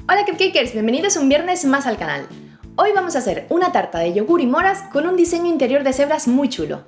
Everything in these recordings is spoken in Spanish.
Hola Cupcakers, bienvenidos un viernes más al canal. Hoy vamos a hacer una tarta de yogur y moras con un diseño interior de cebras muy chulo.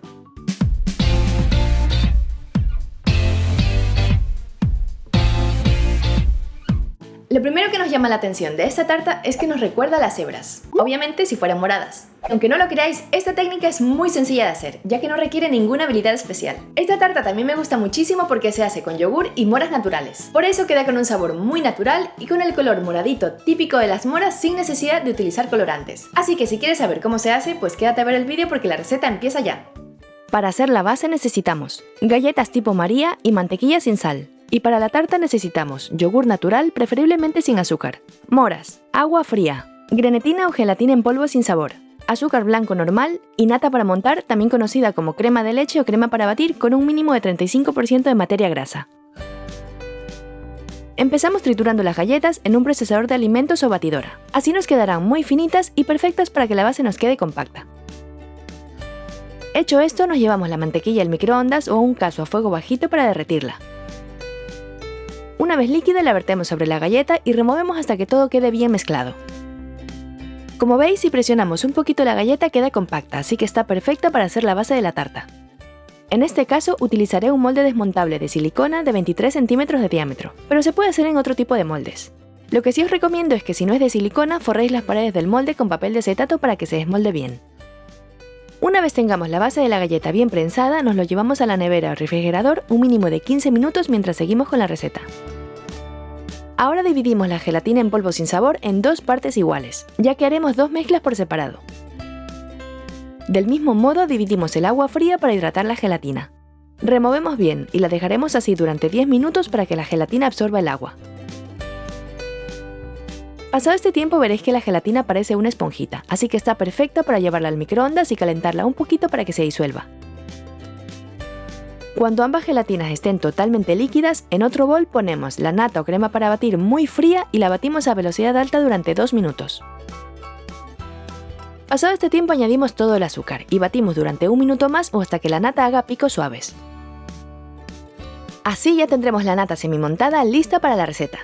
Lo primero que nos llama la atención de esta tarta es que nos recuerda a las cebras, obviamente si fueran moradas. Aunque no lo creáis, esta técnica es muy sencilla de hacer, ya que no requiere ninguna habilidad especial. Esta tarta también me gusta muchísimo porque se hace con yogur y moras naturales. Por eso queda con un sabor muy natural y con el color moradito típico de las moras sin necesidad de utilizar colorantes. Así que si quieres saber cómo se hace, pues quédate a ver el vídeo porque la receta empieza ya. Para hacer la base necesitamos galletas tipo María y mantequilla sin sal. Y para la tarta necesitamos yogur natural, preferiblemente sin azúcar, moras, agua fría, grenetina o gelatina en polvo sin sabor, azúcar blanco normal y nata para montar, también conocida como crema de leche o crema para batir con un mínimo de 35% de materia grasa. Empezamos triturando las galletas en un procesador de alimentos o batidora. Así nos quedarán muy finitas y perfectas para que la base nos quede compacta. Hecho esto, nos llevamos la mantequilla al microondas o un cazo a fuego bajito para derretirla. Una vez líquida la vertemos sobre la galleta y removemos hasta que todo quede bien mezclado. Como veis, si presionamos un poquito la galleta queda compacta, así que está perfecta para hacer la base de la tarta. En este caso utilizaré un molde desmontable de silicona de 23 centímetros de diámetro, pero se puede hacer en otro tipo de moldes. Lo que sí os recomiendo es que si no es de silicona, forréis las paredes del molde con papel de acetato para que se desmolde bien. Una vez tengamos la base de la galleta bien prensada, nos lo llevamos a la nevera o refrigerador un mínimo de 15 minutos mientras seguimos con la receta. Ahora dividimos la gelatina en polvo sin sabor en dos partes iguales, ya que haremos dos mezclas por separado. Del mismo modo dividimos el agua fría para hidratar la gelatina. Removemos bien y la dejaremos así durante 10 minutos para que la gelatina absorba el agua. Pasado este tiempo veréis que la gelatina parece una esponjita, así que está perfecta para llevarla al microondas y calentarla un poquito para que se disuelva. Cuando ambas gelatinas estén totalmente líquidas, en otro bol ponemos la nata o crema para batir muy fría y la batimos a velocidad alta durante 2 minutos. Pasado este tiempo añadimos todo el azúcar y batimos durante 1 minuto más o hasta que la nata haga picos suaves. Así ya tendremos la nata semimontada lista para la receta.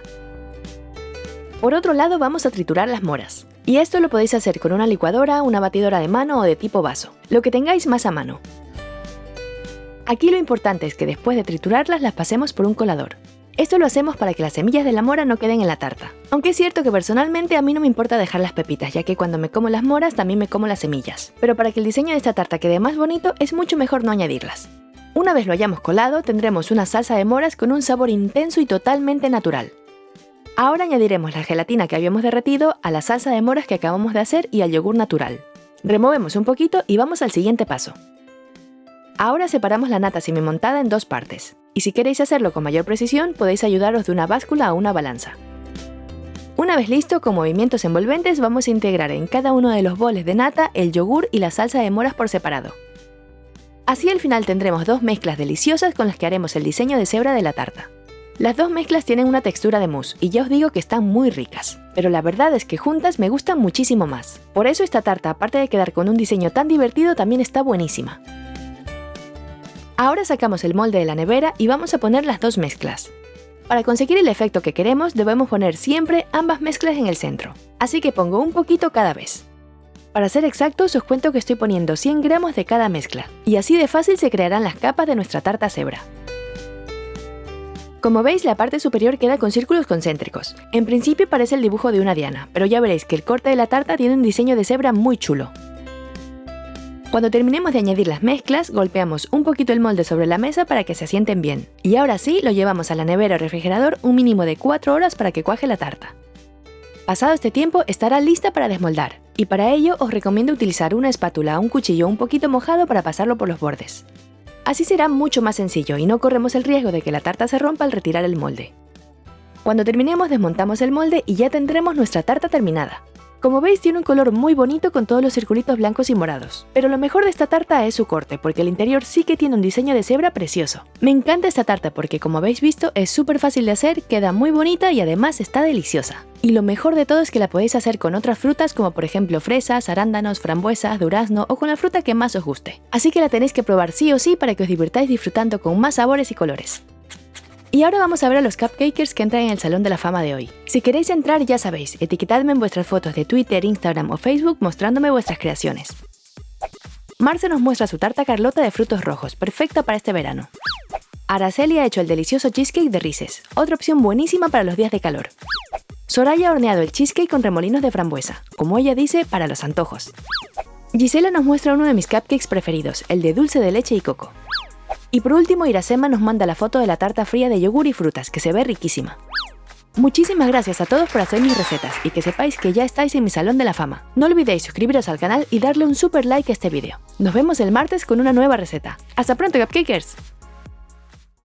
Por otro lado vamos a triturar las moras. Y esto lo podéis hacer con una licuadora, una batidora de mano o de tipo vaso, lo que tengáis más a mano. Aquí lo importante es que después de triturarlas las pasemos por un colador. Esto lo hacemos para que las semillas de la mora no queden en la tarta. Aunque es cierto que personalmente a mí no me importa dejar las pepitas, ya que cuando me como las moras también me como las semillas. Pero para que el diseño de esta tarta quede más bonito es mucho mejor no añadirlas. Una vez lo hayamos colado, tendremos una salsa de moras con un sabor intenso y totalmente natural. Ahora añadiremos la gelatina que habíamos derretido a la salsa de moras que acabamos de hacer y al yogur natural. Removemos un poquito y vamos al siguiente paso. Ahora separamos la nata semimontada en dos partes, y si queréis hacerlo con mayor precisión podéis ayudaros de una báscula o una balanza. Una vez listo, con movimientos envolventes vamos a integrar en cada uno de los boles de nata el yogur y la salsa de moras por separado. Así al final tendremos dos mezclas deliciosas con las que haremos el diseño de cebra de la tarta. Las dos mezclas tienen una textura de mousse y ya os digo que están muy ricas, pero la verdad es que juntas me gustan muchísimo más. Por eso esta tarta, aparte de quedar con un diseño tan divertido, también está buenísima. Ahora sacamos el molde de la nevera y vamos a poner las dos mezclas. Para conseguir el efecto que queremos debemos poner siempre ambas mezclas en el centro, así que pongo un poquito cada vez. Para ser exactos os cuento que estoy poniendo 100 gramos de cada mezcla, y así de fácil se crearán las capas de nuestra tarta cebra. Como veis, la parte superior queda con círculos concéntricos. En principio parece el dibujo de una diana, pero ya veréis que el corte de la tarta tiene un diseño de cebra muy chulo. Cuando terminemos de añadir las mezclas, golpeamos un poquito el molde sobre la mesa para que se asienten bien. Y ahora sí, lo llevamos a la nevera o refrigerador un mínimo de 4 horas para que cuaje la tarta. Pasado este tiempo, estará lista para desmoldar. Y para ello os recomiendo utilizar una espátula o un cuchillo un poquito mojado para pasarlo por los bordes. Así será mucho más sencillo y no corremos el riesgo de que la tarta se rompa al retirar el molde. Cuando terminemos, desmontamos el molde y ya tendremos nuestra tarta terminada. Como veis, tiene un color muy bonito con todos los circulitos blancos y morados. Pero lo mejor de esta tarta es su corte, porque el interior sí que tiene un diseño de cebra precioso. Me encanta esta tarta porque, como habéis visto, es súper fácil de hacer, queda muy bonita y además está deliciosa. Y lo mejor de todo es que la podéis hacer con otras frutas como por ejemplo fresas, arándanos, frambuesas, durazno o con la fruta que más os guste. Así que la tenéis que probar sí o sí para que os divirtáis disfrutando con más sabores y colores. Y ahora vamos a ver a los cupcakers que entran en el Salón de la Fama de hoy. Si queréis entrar, ya sabéis, etiquetadme en vuestras fotos de Twitter, Instagram o Facebook mostrándome vuestras creaciones. Marce nos muestra su tarta Carlota de frutos rojos, perfecta para este verano. Araceli ha hecho el delicioso cheesecake de Reese's, otra opción buenísima para los días de calor. Soraya ha horneado el cheesecake con remolinos de frambuesa, como ella dice, para los antojos. Gisela nos muestra uno de mis cupcakes preferidos, el de dulce de leche y coco. Y por último, Iracema nos manda la foto de la tarta fría de yogur y frutas, que se ve riquísima. Muchísimas gracias a todos por hacer mis recetas y que sepáis que ya estáis en mi Salón de la Fama. No olvidéis suscribiros al canal y darle un super like a este vídeo. Nos vemos el martes con una nueva receta. ¡Hasta pronto, cupcakers!